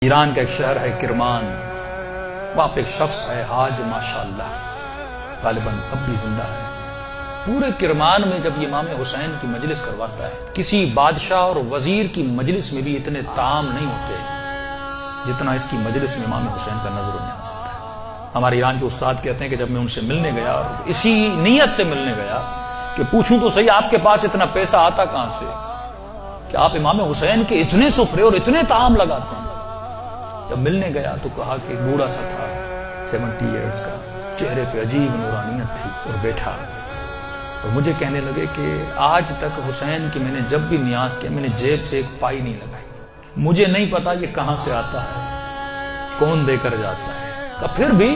ایران کا ایک شہر ہے کرمان، وہاں پہ ایک شخص ہے حاج ماشاءاللہ، غالباً اب بھی زندہ ہے۔ پورے کرمان میں جب امام حسین کی مجلس کرواتا ہے، کسی بادشاہ اور وزیر کی مجلس میں بھی اتنے طعام نہیں ہوتے جتنا اس کی مجلس میں امام حسین کا نظر و نیاز ہوتا ہے۔ ہمارے ایران کے استاد کہتے ہیں کہ جب میں ان سے ملنے گیا اور اسی نیت سے ملنے گیا کہ پوچھوں تو صحیح آپ کے پاس اتنا پیسہ آتا کہاں سے کہ آپ امام حسین کے اتنے سفرے اور اتنے طعام لگاتے ہیں۔ جب ملنے گیا تو کہا کہ بوڑھا سا تھا 70 ایئرز کا، چہرے پہ عجیب نورانیت تھی، اور بیٹھا اور مجھے کہنے لگے کہ آج تک حسین کی میں نے جب بھی نیاز کیا میں نے جیب سے ایک پائی نہیں لگائی، مجھے نہیں پتا یہ کہاں سے آتا ہے، کون دے کر جاتا ہے، کہ پھر بھی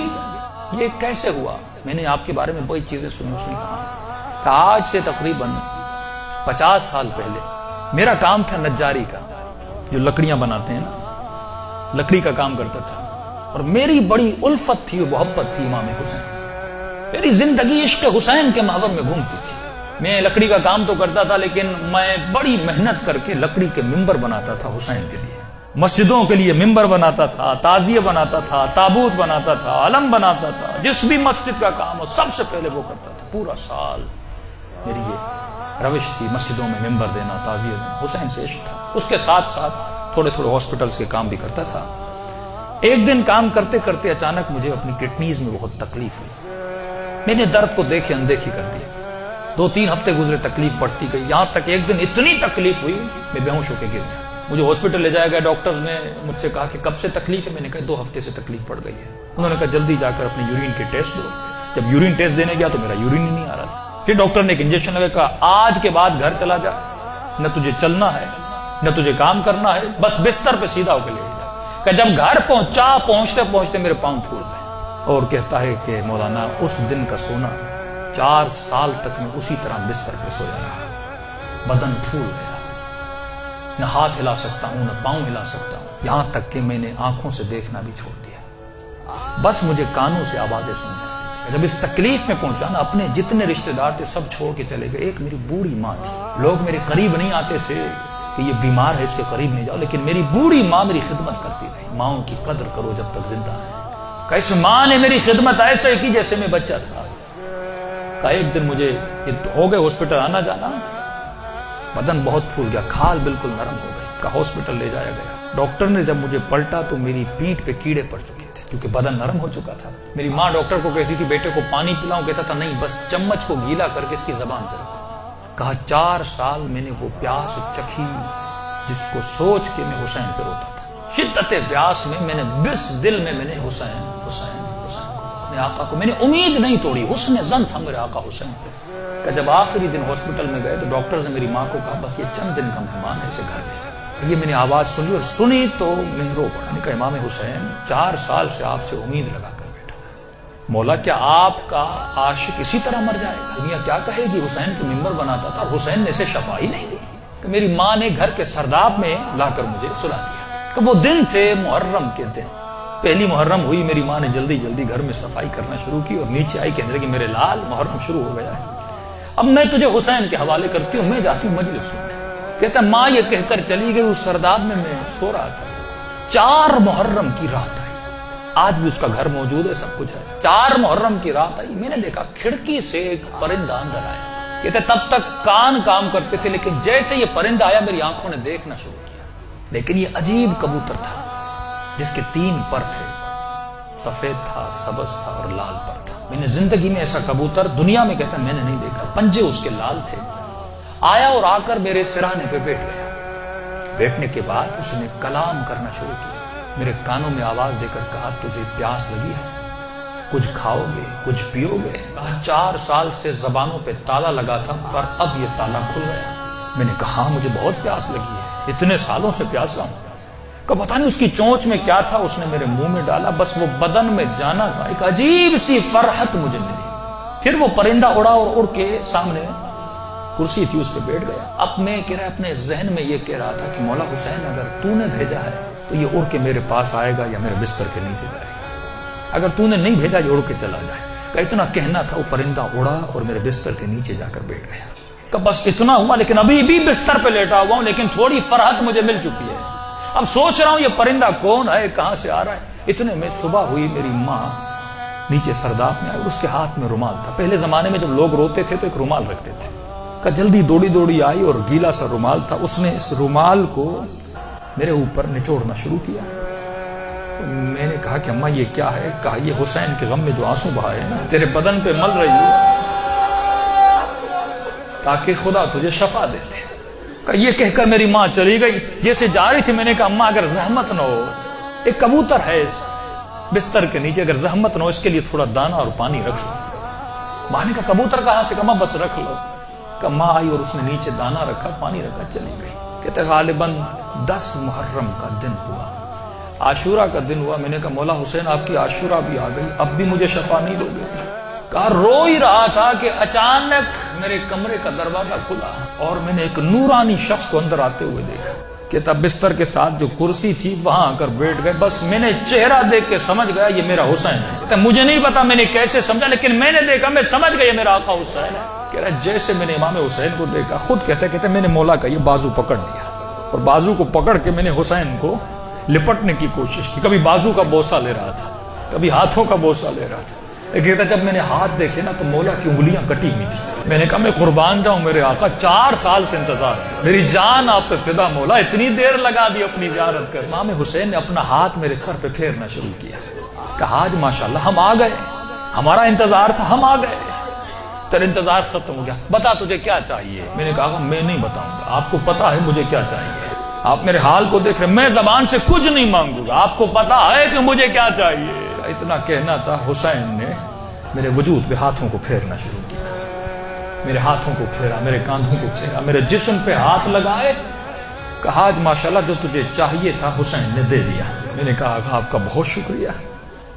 یہ کیسے ہوا؟ میں نے آپ کے بارے میں بڑی چیزیں سنی۔ اس نے کہا کہ آج سے تقریباً 50 سال پہلے میرا کام تھا نجاری کا، جو لکڑیاں بناتے ہیں نا، لکڑی کا کام کرتا تھا، اور میری بڑی الفت تھی و محبت تھی امام حسین سے۔ میری زندگی عشق حسین کے محور میں گھومتی تھی۔ میں لکڑی کا کام تو کرتا تھا، لیکن میں بڑی محنت کر کے لکڑی کے ممبر بناتا تھا حسین کے لیے، مسجدوں کے لیے ممبر بناتا تھا، تعزیہ بناتا تھا، تابوت بناتا تھا، علم بناتا تھا، جس بھی مسجد کا کام ہو سب سے پہلے وہ کرتا تھا۔ پورا سال میری یہ روش تھی، مسجدوں میں ممبر دینا، تعزیہ دینا، حسین سے عشق تھا۔ اس کے ساتھ ساتھ تھوڑے ہاسپٹلز کے کام بھی کرتا تھا۔ ایک دن کام کرتے کرتے اچانک مجھے اپنی کڈنیز میں بہت تکلیف ہوئی۔ میں نے درد کو دیکھے اندیکھی کر دیا۔ 2-3 ہفتے گزرے، تکلیف بڑھتی گئی، یہاں تک ایک دن اتنی تکلیف ہوئی میں بے ہوش ہو کے گر گیا۔ مجھے ہاسپٹل لے جایا گیا، ڈاکٹرز نے مجھ سے کہا کہ کب سے تکلیف ہے؟ میں نے کہا 2 ہفتے سے تکلیف پڑ گئی ہے۔ انہوں نے کہا جلدی جا کر اپنے یورین کے ٹیسٹ دو۔ جب یورین ٹیسٹ دینے گیا تو میرا یورین ہی نہیں آ رہا تھا۔ پھر ڈاکٹر نے ایک انجیکشن لگا، کہا آج کے بعد گھر چلا جا، نہ تجھے چلنا ہے نہ تجھے کام کرنا ہے، بس بستر پہ سیدھا ہو کے لے جا۔ کہ جب گھر پہنچتے پہنچتے میرے پاؤں پھول گئے، اور کہتا ہے کہ مولانا اس دن کا سونا 4 سال تک میں اسی طرح بستر پہ سویا رہا، بدن پھول گیا، نہ ہاتھ ہلا سکتا ہوں نہ پاؤں ہلا سکتا ہوں، یہاں تک کہ میں نے آنکھوں سے دیکھنا بھی چھوڑ دیا، بس مجھے کانوں سے آوازیں سنتی تھی۔ جب اس تکلیف میں پہنچا نا، اپنے جتنے رشتہ دار تھے سب چھوڑ کے چلے گئے۔ ایک میری بوڑھی ماں تھی، لوگ میرے قریب نہیں آتے تھے کہ یہ بیمار ہے اس کے قریب نہیں جاؤ، لیکن میری بوڑھی ماں میری خدمت کرتی رہی۔ ماؤں کی قدر کرو جب تک زندہ ہے۔ کہ اس ماں نے میری خدمت ایسے کی جیسے میں بچہ تھا۔ کہ ایک دن مجھے ہو گئے ہاسپٹل آنا جانا، بدن بہت پھول گیا، کھال بالکل نرم ہو گئی۔ کہ ہاسپٹل لے جایا گیا، ڈاکٹر نے جب مجھے پلٹا تو میری پیٹھ پہ کیڑے پڑ چکے تھے کیونکہ بدن نرم ہو چکا تھا۔ میری ماں ڈاکٹر کو کہتی تھی بیٹے کو پانی پلاؤں، کہتا تھا نہیں، بس چمچ کو گیلا کر کے اس کی زبان سے رکھو۔ کہا 4 سال میں نے وہ پیاس چکھی جس کو سوچ کے میں حسین پہ روتا تھا۔ شدت پیاس میں نے بس دل میں نے حسین حسین حسین کو، اپنے آقا کو میں نے امید نہیں توڑی، حسن ظن تھا میرے آقا حسین پہ۔ کہ جب آخری دن ہاسپٹل میں گئے تو ڈاکٹرز نے میری ماں کو کہا بس یہ چند دن کا مہمان ہے، اسے گھر بھیجا۔ یہ میں نے آواز سنی، اور سنی تو میں رو پڑا۔ میں نے کہا امام حسین 4 سال سے آپ سے امید لگا کر بیٹھا، مولا کیا آپ کا عاشق اسی طرح مر جائے گا؟ دنیا کیا کہے گی؟ حسین کو ممبر بناتا تھا، حسین نے اسے شفا ہی نہیں دی۔ کہ میری ماں نے گھر کے سرداب میں لا کر مجھے سلا دیا۔ کہ وہ دن تھے محرم کے دن، پہلی محرم ہوئی، میری ماں نے جلدی جلدی گھر میں صفائی کرنا شروع کی، اور نیچے آئی کہنے لگی میرے لال محرم شروع ہو گیا ہے، اب میں تجھے حسین کے حوالے کرتی ہوں، میں جاتی ہوں مجلس سننے۔ کہتا ماں یہ کہہ کر چلی گئی، اس سرداب میں سو رہا تھا، 4 محرم کی رات آئی، آج بھی اس کا گھر موجود ہے، سب کچھ ہے۔ 4 محرم کی رات آئی، میں نے دیکھا کھڑکی سے ایک پرندہ اندر آیا۔ کہتے تب تک کان کام کرتے تھے، لیکن جیسے یہ پرندہ آیا میری آنکھوں نے دیکھنا شروع کیا۔ لیکن یہ عجیب کبوتر تھا جس کے 3 پر تھے، سفید تھا، سبز تھا اور لال پر تھا۔ میں نے زندگی میں ایسا کبوتر دنیا میں کہتا میں نے نہیں دیکھا، پنجے اس کے لال تھے۔ آیا اور آ کر میرے سرانے پہ بیٹھ گیا۔ بیٹھنے کے بعد اس نے کلام کرنا شروع کیا، میرے کانوں میں آواز دے کر کہا تجھے پیاس لگی ہے؟ کچھ کھاؤ گے، کچھ پیو گے؟ کہا 4 سال سے زبانوں پہ تالا لگا تھا، پر اب یہ تالا کھل گیا۔ میں نے کہا مجھے بہت پیاس لگی ہے، اتنے سالوں سے پیاسا ہوں۔ کہ پتہ نہیں اس کی چونچ میں کیا تھا، اس نے میرے منہ میں ڈالا، بس وہ بدن میں جانا تھا، ایک عجیب سی فرحت مجھے ملی۔ پھر وہ پرندہ اڑا اور اڑ کے سامنے کرسی تھی اس پہ بیٹھ گیا۔ اب میں اپنے ذہن میں یہ کہہ رہا تھا کہ مولا حسین اگر تو نے بھیجا ہے تو یہ اڑ کے میرے پاس آئے گا یا میرے بستر کے نیچے جائے گا، اگر تو نے نہیں بھیجا یہ اڑ کے چلا جائے گا۔ اتنا کہنا تھا، وہ پرندہ اڑا اور میرے بستر کے نیچے جا کر بیٹھ گیا۔ کہ بس اتنا ہوا، لیکن ابھی بھی بستر پہ لیٹا ہوا ہوں، لیکن تھوڑی فرحت مجھے مل چکی ہے۔ اب سوچ رہا ہوں یہ پرندہ کون ہے، کہاں سے آ رہا ہے۔ اتنے میں صبح ہوئی، میری ماں نیچے سرداب میں آئی اور اس کے ہاتھ میں رومال تھا۔ پہلے زمانے میں جب لوگ روتے تھے تو ایک رومال رکھتے تھے۔ کہ جلدی دوڑی آئی اور گیلا سا رومال تھا، اس نے اس رومال کو میرے اوپر نچوڑنا شروع کیا۔ میں نے کہا کہ اماں یہ کیا ہے؟ کہا یہ حسین کے غم میں جو آنسو بہائے نا تیرے بدن پہ مل رہی ہو تاکہ خدا تجھے شفا دیتے۔ کہ یہ کہہ کر میری ماں چلی گئی۔ جیسے جا رہی تھی میں نے کہا اماں اگر زحمت نہ ہو، ایک کبوتر ہے اس بستر کے نیچے، اگر زحمت نہ ہو اس کے لیے تھوڑا دانہ اور پانی رکھ لو۔ ماں نے کہا کبوتر کہاں سے؟ کہا بس رکھ لو۔ کہ ماں آئی اور اس نے نیچے دانہ رکھا، پانی رکھا، چلی گئی۔ کہتے غالباً 10 محرم کا دن ہوا، عاشورہ کا دن ہوا۔ میں نے کہا مولا حسین آپ کی عاشورہ بھی آ گئی، اب بھی مجھے شفا نہیں دو گے؟ کہا رو ہی رہا تھا کہ اچانک میرے کمرے کا دروازہ کھلا اور میں نے ایک نورانی شخص کو اندر آتے ہوئے دیکھا۔ کہتا بستر کے ساتھ جو کرسی تھی وہاں آ کر بیٹھ گئے، بس میں نے چہرہ دیکھ کے سمجھ گیا یہ میرا حسین ہے۔ کہتا مجھے نہیں پتا میں نے کیسے سمجھا، لیکن میں نے دیکھا، میں سمجھ گیا یہ میرا آقا حسین ہے۔ کہہ رہا جیسے میں نے امام حسین کو دیکھا، خود کہتے میں نے مولا کا یہ بازو پکڑ لیا اور بازو کو پکڑ کے میں نے حسین کو لپٹنے کی کوشش کی۔ کبھی بازو کا بوسہ لے رہا تھا، کبھی ہاتھوں کا بوسہ لے رہا تھا۔ کہتا جب میں نے ہاتھ دیکھے نا تو مولا کی انگلیاں کٹی ہوئی تھی۔ میں نے کہا میں قربان جاؤں میرے آقا، 4 سال سے انتظار، میری جان آپ پہ فدا مولا، اتنی دیر لگا دی اپنی زیارت کر۔ امام حسین نے اپنا ہاتھ میرے سر پہ پھیرنا شروع کیا۔ کہا آج ماشاءاللہ ہم آ گئے، ہمارا انتظار تھا، ہم آ گئے، تیرا انتظار ختم ہو گیا، بتا تجھے کیا چاہیے؟ میں نے کہا میں نہیں بتاؤں گا، آپ کو پتا ہے مجھے کیا چاہیے، آپ میرے حال کو دیکھ رہے، میں زبان سے کچھ نہیں مانگوں گا، آپ کو پتا ہے کہ مجھے کیا چاہیے۔ اتنا کہنا تھا، حسین نے میرے وجود پہ ہاتھوں کو پھیرنا شروع کیا، میرے ہاتھوں کو پھیرا، میرے کاندھوں کو پھیرا، میرے جسم پہ ہاتھ لگائے۔ کہا آج ماشاءاللہ جو تجھے چاہیے تھا حسین نے دے دیا۔ میں نے کہا آپ کا بہت شکریہ۔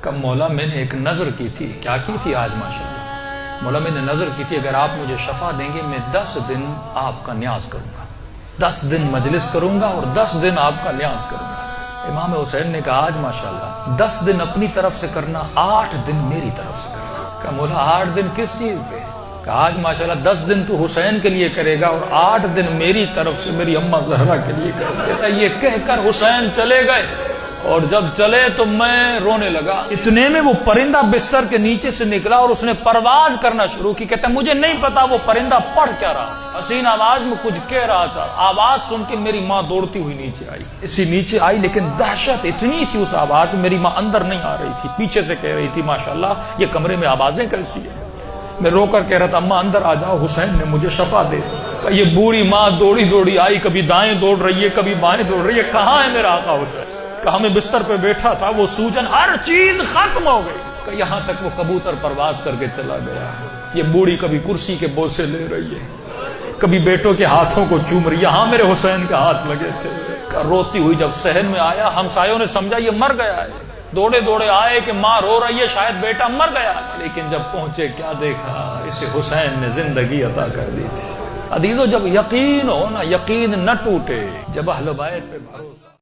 کہ مولا میں نے ایک نظر کی تھی۔ کیا کی تھی آج ماشاءاللہ؟ مولا میں نے نظر کی تھی اگر آپ مجھے شفا دیں گے میں 10 دن آپ کا نیاز کروں گا، 10 دن مجلس کروں گا اور 10 دن آپ کا نیاز کروں گا۔ امام حسین نے کہا آج ماشاءاللہ 10 دن اپنی طرف سے کرنا، 8 دن میری طرف سے کرنا۔ کہا مولا 8 دن کس چیز کے؟ کہا آج ماشاءاللہ 10 دن تو حسین کے لیے کرے گا اور 8 دن میری طرف سے میری اماں زہرا کے لیے کرے گا۔ یہ کہہ کر حسین چلے گئے اور جب چلے تو میں رونے لگا۔ اتنے میں وہ پرندہ بستر کے نیچے سے نکلا اور اس نے پرواز کرنا شروع کی۔ کہتا مجھے نہیں پتا وہ پرندہ پڑھ کیا رہا تھا، حسین آواز میں کچھ کہہ رہا تھا۔ آواز سن کے میری ماں دوڑتی ہوئی نیچے آئی، اسی نیچے آئی، لیکن دہشت اتنی تھی اس آواز میں، میری ماں اندر نہیں آ رہی تھی، پیچھے سے کہہ رہی تھی ماشاءاللہ یہ کمرے میں آوازیں کیسی ہیں۔ میں رو کر کہہ رہا تھا اماں اندر آ جاؤ، حسین نے مجھے شفا دے دی۔ یہ بوڑھی ماں دوڑی آئی، کبھی دائیں دوڑ رہی ہے کبھی بائیں دوڑ رہی ہے، کہاں ہے میرا آقا حسین؟ کہا میں بستر پہ بیٹھا تھا، وہ سوجن ہر چیز ختم ہو گئی، کہ یہاں تک وہ کبوتر پرواز کر کے چلا گیا۔ یہ بوڑھی کبھی کرسی کے بوسے لے رہی ہے، کبھی بیٹوں کے ہاتھوں کو چوم رہی، یہاں میرے حسین کے ہاتھ لگے تھے۔ روتی ہوئی جب صحن میں آیا، ہمسایوں نے سمجھا یہ مر گیا ہے، دوڑے آئے کہ ماں رو رہی ہے شاید بیٹا مر گیا، لیکن جب پہنچے کیا دیکھا، اسے حسین نے زندگی عطا کر دی تھی۔ عزیزو جب یقین ہو نا، یقین نہ ٹوٹے، جب اہل بیت پہ بھروسہ